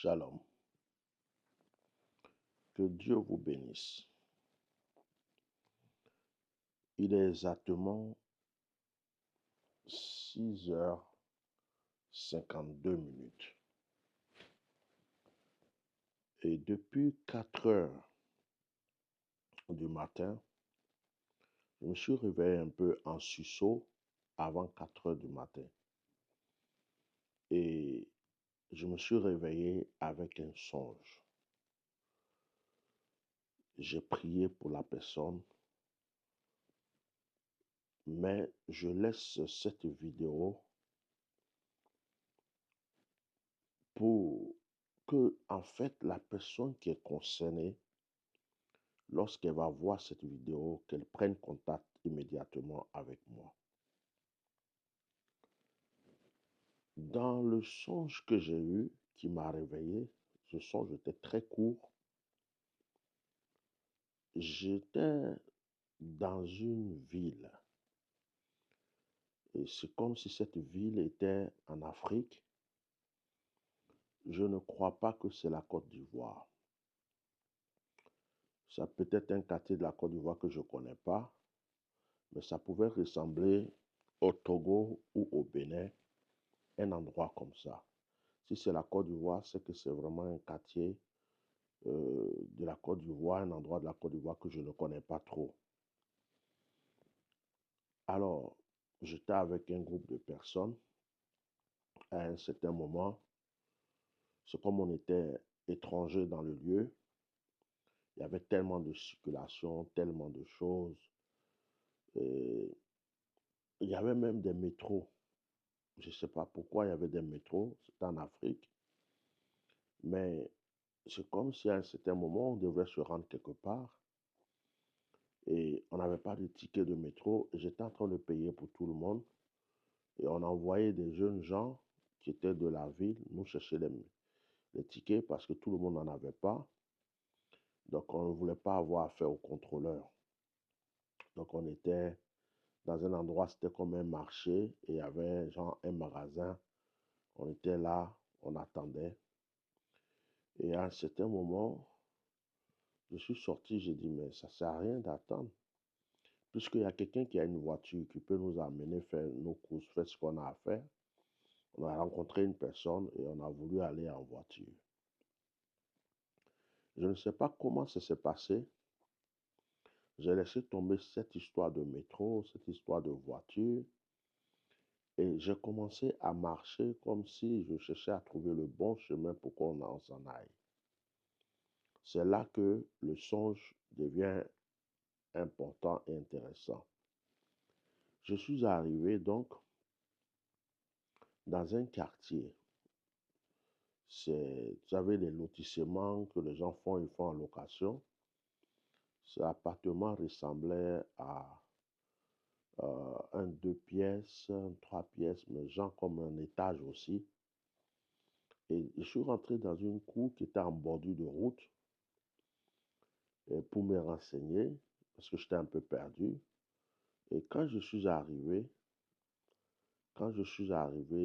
Shalom. Que Dieu vous bénisse. Il est exactement 6h52. Et depuis 4h du matin, je me suis réveillé un peu en sursaut avant 4h du matin. Et je me suis réveillé avec un songe. J'ai prié pour la personne, mais je laisse cette vidéo pour que, en fait, la personne qui est concernée, lorsqu'elle va voir cette vidéo, qu'elle prenne contact immédiatement avec moi. Dans le songe que j'ai eu, qui m'a réveillé, ce songe était très court. J'étais dans une ville. Et c'est comme si cette ville était en Afrique. Je ne crois pas que c'est la Côte d'Ivoire. Ça peut être un quartier de la Côte d'Ivoire que je ne connais pas, mais ça pouvait ressembler au Togo ou au Bénin, un endroit comme ça. Si c'est la Côte d'Ivoire, c'est que c'est vraiment un quartier de la Côte d'Ivoire, un endroit de la Côte d'Ivoire que je ne connais pas trop. Alors, j'étais avec un groupe de personnes. À un certain moment, c'est comme on était étrangers dans le lieu. Il y avait tellement de circulation, tellement de choses. Et il y avait même des métros. Je ne sais pas pourquoi il y avait des métros. C'était en Afrique. Mais c'est comme si à un certain moment, on devait se rendre quelque part. Et on n'avait pas de ticket de métro. J'étais en train de payer pour tout le monde. Et on envoyait des jeunes gens qui étaient de la ville nous chercher les tickets parce que tout le monde n'en avait pas. Donc on ne voulait pas avoir affaire au contrôleur. Donc on était dans un endroit, c'était comme un marché et il y avait genre un magasin. On était là, on attendait. Et à un certain moment, je suis sorti, j'ai dit, mais ça ne sert à rien d'attendre. Puisqu'il y a quelqu'un qui a une voiture qui peut nous amener faire nos courses, faire ce qu'on a à faire. On a rencontré une personne et on a voulu aller en voiture. Je ne sais pas comment ça s'est passé. J'ai laissé tomber cette histoire de métro, cette histoire de voiture. Et j'ai commencé à marcher comme si je cherchais à trouver le bon chemin pour qu'on s'en aille. C'est là que le songe devient important et intéressant. Je suis arrivé donc dans un quartier. Vous savez, les lotissements que les gens font, ils font en location. Cet appartement ressemblait à un 2 pièces, un 3 pièces, mais genre comme un étage aussi. Et je suis rentré dans une cour qui était en bordure de route pour me renseigner, parce que j'étais un peu perdu. Et quand je suis arrivé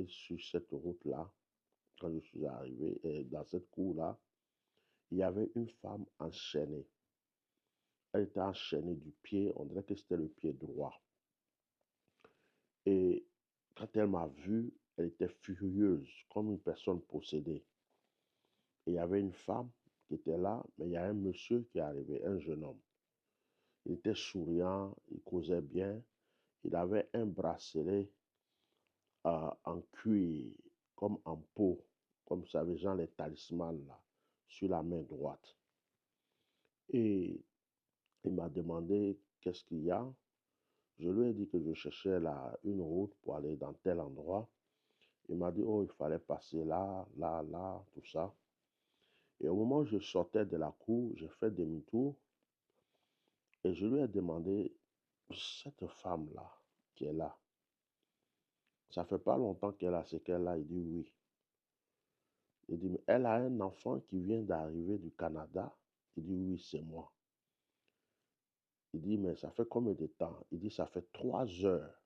sur cette route-là, quand je suis arrivé dans cette cour-là, il y avait une femme enchaînée. Elle était enchaînée du pied, on dirait que c'était le pied droit. Et quand elle m'a vu, elle était furieuse, comme une personne possédée. Et il y avait une femme qui était là, mais il y a un monsieur qui est arrivé, un jeune homme. Il était souriant, il causait bien. Il avait un bracelet en cuir, comme en peau, comme vous savez, genre les talismans là, sur la main droite. Et il m'a demandé qu'est-ce qu'il y a. Je lui ai dit que je cherchais une route pour aller dans tel endroit. Il m'a dit, oh, il fallait passer là, là, là, tout ça. Et au moment où je sortais de la cour, j'ai fait demi-tour et je lui ai demandé, cette femme-là, qui est là, ça fait pas longtemps qu'elle a ce qu'elle a. Il dit oui. Il dit, mais elle a un enfant qui vient d'arriver du Canada. Il dit, oui, c'est moi. Il dit, mais ça fait combien de temps? Il dit, ça fait 3 heures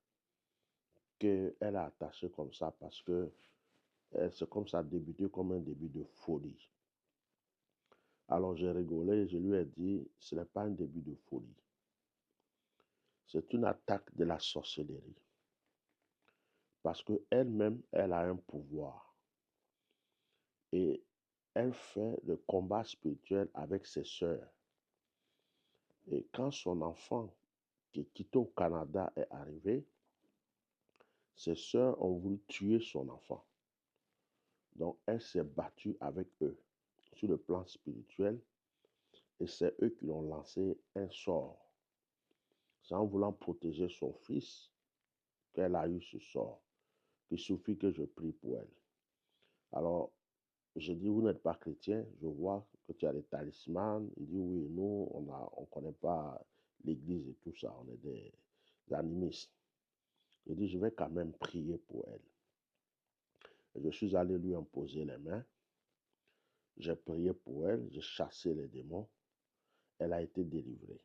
qu'elle a attaché comme ça parce que c'est comme ça a débuté comme un début de folie. Alors j'ai rigolé, je lui ai dit, ce n'est pas un début de folie. C'est une attaque de la sorcellerie. Parce qu'elle-même, elle a un pouvoir. Et elle fait le combat spirituel avec ses sœurs. Et quand son enfant qui est quitté au Canada est arrivé, ses sœurs ont voulu tuer son enfant. Donc elle s'est battue avec eux sur le plan spirituel et c'est eux qui ont lancé un sort. C'est en voulant protéger son fils qu'elle a eu ce sort. Il suffit que je prie pour elle. Alors, je dis, vous n'êtes pas chrétien, je vois que tu as des talismans. Il dit, oui, nous, on connaît pas l'église et tout ça, on est des animistes. Je dis, je vais quand même prier pour elle. Et je suis allé lui imposer les mains. J'ai prié pour elle, j'ai chassé les démons. Elle a été délivrée.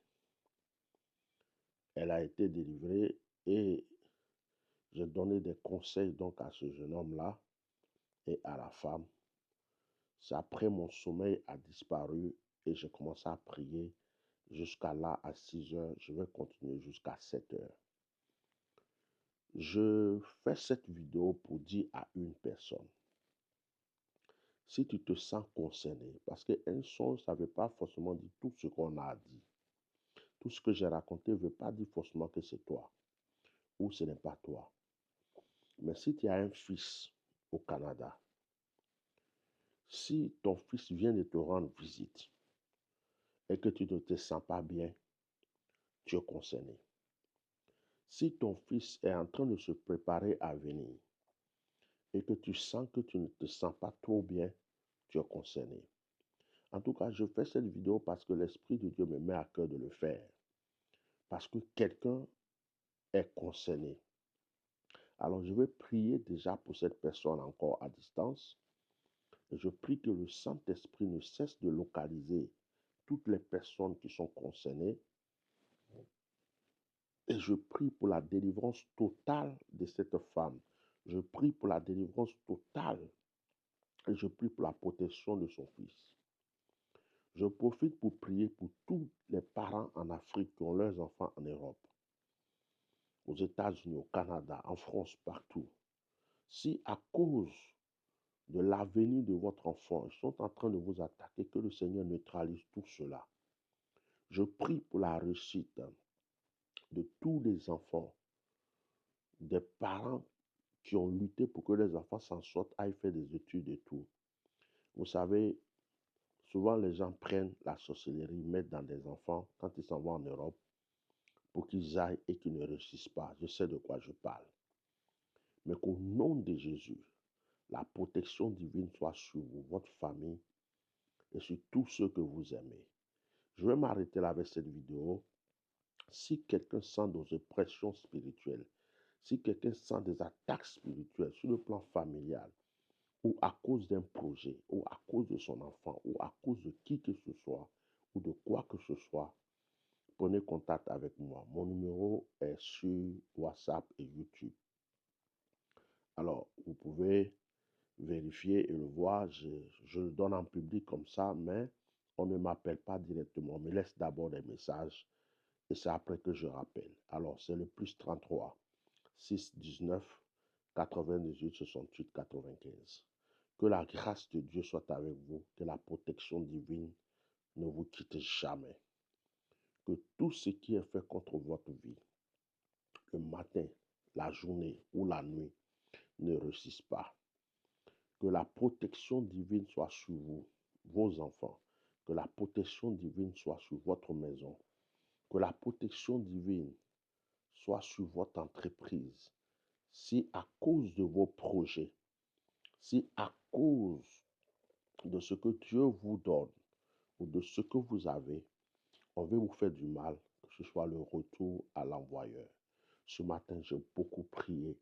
Elle a été délivrée et j'ai donné des conseils donc à ce jeune homme-là et à la femme. C'est après mon sommeil a disparu et j'ai commencé à prier jusqu'à là à 6 heures. Je vais continuer jusqu'à 7 heures. Je fais cette vidéo pour dire à une personne, si tu te sens concerné, parce qu'un son, ça ne veut pas forcément dire tout ce qu'on a dit. Tout ce que j'ai raconté ne veut pas dire forcément que c'est toi ou ce n'est pas toi. Mais si tu as un fils au Canada, si ton fils vient de te rendre visite et que tu ne te sens pas bien, tu es concerné. Si ton fils est en train de se préparer à venir et que tu sens que tu ne te sens pas trop bien, tu es concerné. En tout cas, je fais cette vidéo parce que l'Esprit de Dieu me met à cœur de le faire. Parce que quelqu'un est concerné. Alors, je vais prier déjà pour cette personne encore à distance. Et je prie que le Saint-Esprit ne cesse de localiser toutes les personnes qui sont concernées. Et je prie pour la délivrance totale de cette femme. Je prie pour la délivrance totale. Et je prie pour la protection de son fils. Je profite pour prier pour tous les parents en Afrique qui ont leurs enfants en Europe, aux États-Unis, au Canada, en France, partout. Si à cause de l'avenir de votre enfant, ils sont en train de vous attaquer, que le Seigneur neutralise tout cela. Je prie pour la réussite de tous les enfants, des parents qui ont lutté pour que les enfants s'en sortent, aillent faire des études et tout. Vous savez, souvent les gens prennent la sorcellerie, mettent dans des enfants quand ils s'en vont en Europe pour qu'ils aillent et qu'ils ne réussissent pas. Je sais de quoi je parle. Mais qu'au nom de Jésus, la protection divine soit sur vous, votre famille et sur tous ceux que vous aimez. Je vais m'arrêter là avec cette vidéo. Si quelqu'un sent des oppressions spirituelles, si quelqu'un sent des attaques spirituelles sur le plan familial, ou à cause d'un projet, ou à cause de son enfant, ou à cause de qui que ce soit, ou de quoi que ce soit, prenez contact avec moi. Mon numéro est sur WhatsApp et YouTube. Alors, vous pouvez vérifier et le voir. Je le donne en public comme ça, mais on ne m'appelle pas directement. On me laisse d'abord des messages et c'est après que je rappelle. Alors, c'est le plus 33 619 98 68 95. Que la grâce de Dieu soit avec vous, que la protection divine ne vous quitte jamais. Que tout ce qui est fait contre votre vie, le matin, la journée ou la nuit, ne réussisse pas. Que la protection divine soit sur vous, vos enfants. Que la protection divine soit sur votre maison. Que la protection divine soit sur votre entreprise. Si à cause de vos projets, si à cause de ce que Dieu vous donne ou de ce que vous avez, on veut vous faire du mal, que ce soit le retour à l'envoyeur. Ce matin, j'ai beaucoup prié.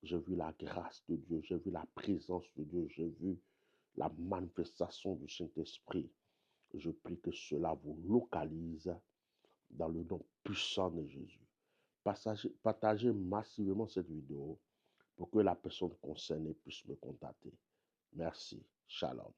J'ai vu la grâce de Dieu, j'ai vu la présence de Dieu, j'ai vu la manifestation du Saint-Esprit. Je prie que cela vous localise dans le nom puissant de Jésus. Partagez massivement cette vidéo pour que la personne concernée puisse me contacter. Merci. Shalom.